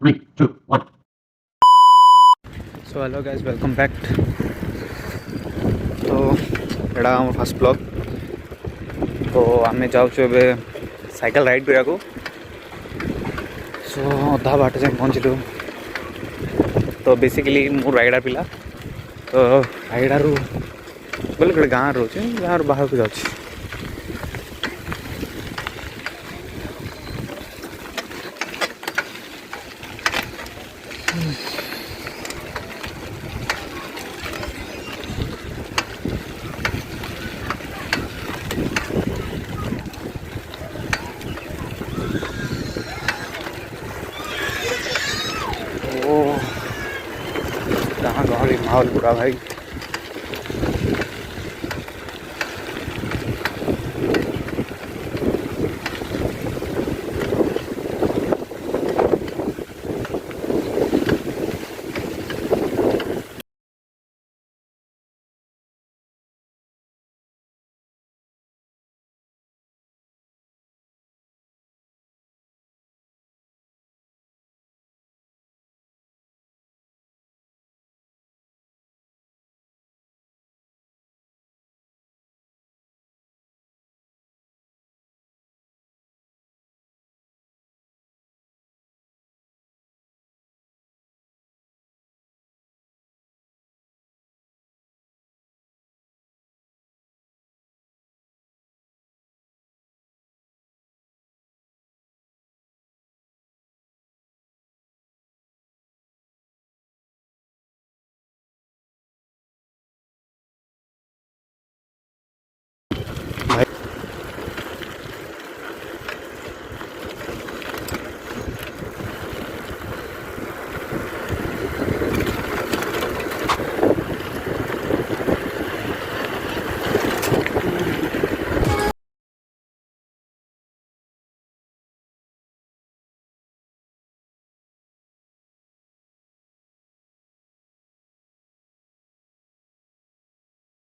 3, 2, 1. So hello guys, welcome back. तो एटा आम first blog तो आम जाऊँ साइकेल राइड करा को सो अधा बाट जाए पहुँचलु तो बेसिकली मो रायगड़ा पिला तो रायगड़ बोले गोटे गाँव रोचे गाँव बाहर को जाऊँ कहाँ गहली माहौल पूरा भाई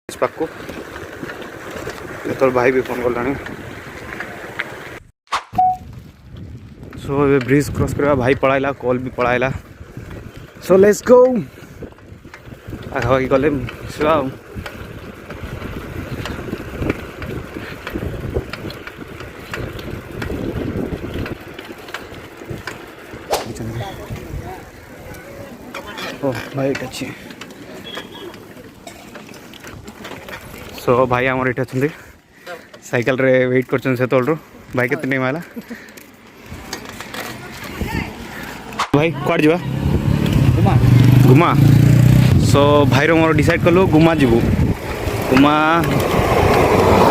पाको तो भाई भी फोन कर सो ये ब्रिज क्रॉस करवा भाई पढ़ाइला कॉल भी पढ़ाइला सो लेट्स गो आगे गले ओ भाई अच्छी सो भाई आमर ये अच्छा साइकेल रे वेट कर से भाई के टाइम आला भाई कौड़ जा गुमा सो भाई मोर डिसाइड कलु गुमा जीवु गुमा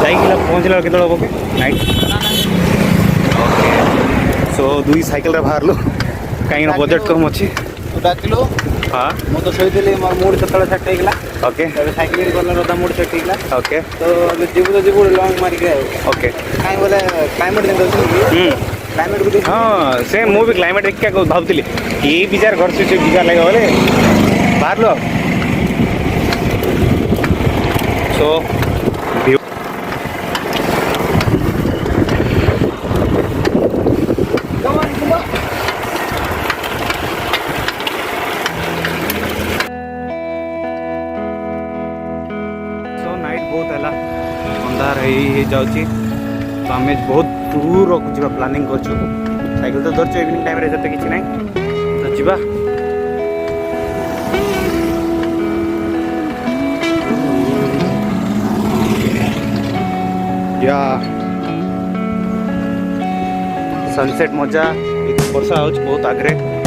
पहुँचला के नाइट सो दुई साइकेल रे बाहर कहीं बजेट कम अच्छी डाकिलो हाँ मु तो शोइली मोर मूड सतळे सेट हेगला ओके तबे साइकिल गला रदा मूड सेट हेगला ओके तो अबे जीवु लॉन्ग मारी के ओके काई बोले क्लाइमेट देन दोसी क्लाइमेट को हाँ से मु भी क्लाइमेट देख क्या भावुली ये विचार घर से विचार लगे बोले बाहर लो सो बहुत है अंधार है जाऊँगी तो आम बहुत दूर जा प्लानिंग कर साइकिल तो धरचु इवनिंग टाइम जो कि ना तो जीवा या सनसेट मजा वर्षा हो बहुत आगे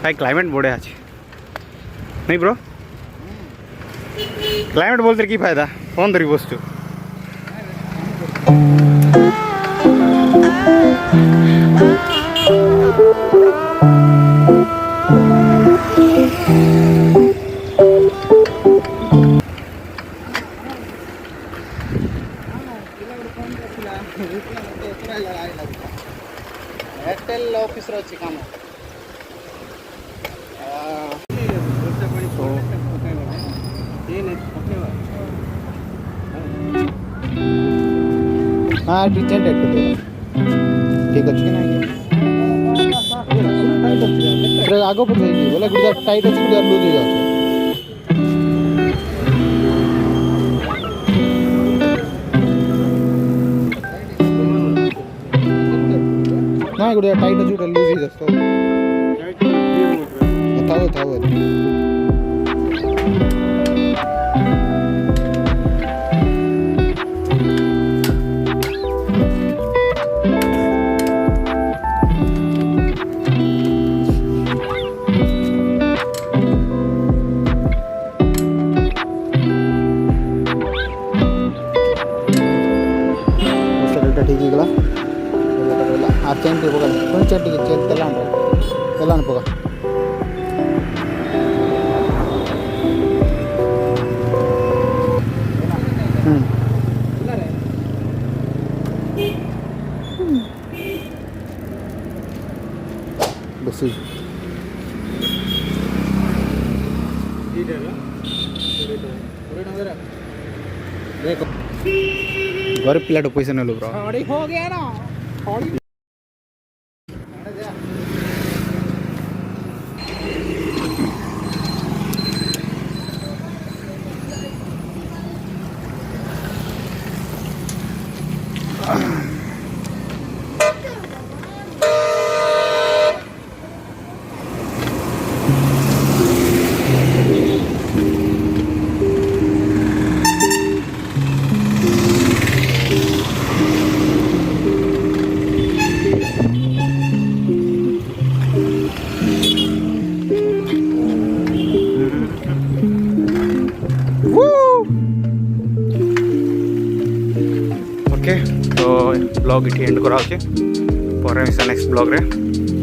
भाई क्लाइमेट बढ़िया अच्छे नहीं ब्रो क्लाइमेट बोलते कि फायदा फोन धरी बस हाँ चेन टाइट कर देगा ठीक अच्छे ना आगे पचे बोले गुड़ टाइट अच्छे गुड़ लूज हो जाए ना गुड़ टाइट अच्छे गुड़ लूज हो जाए थाव ठीक है आ चेन टी चेन चेन तेल पोगा बेसी घर पिला पैसा नेलु ब्रो हो गया ना ओके तो ब्लॉग ये एंड करा पर नेक्स्ट ब्लॉग रे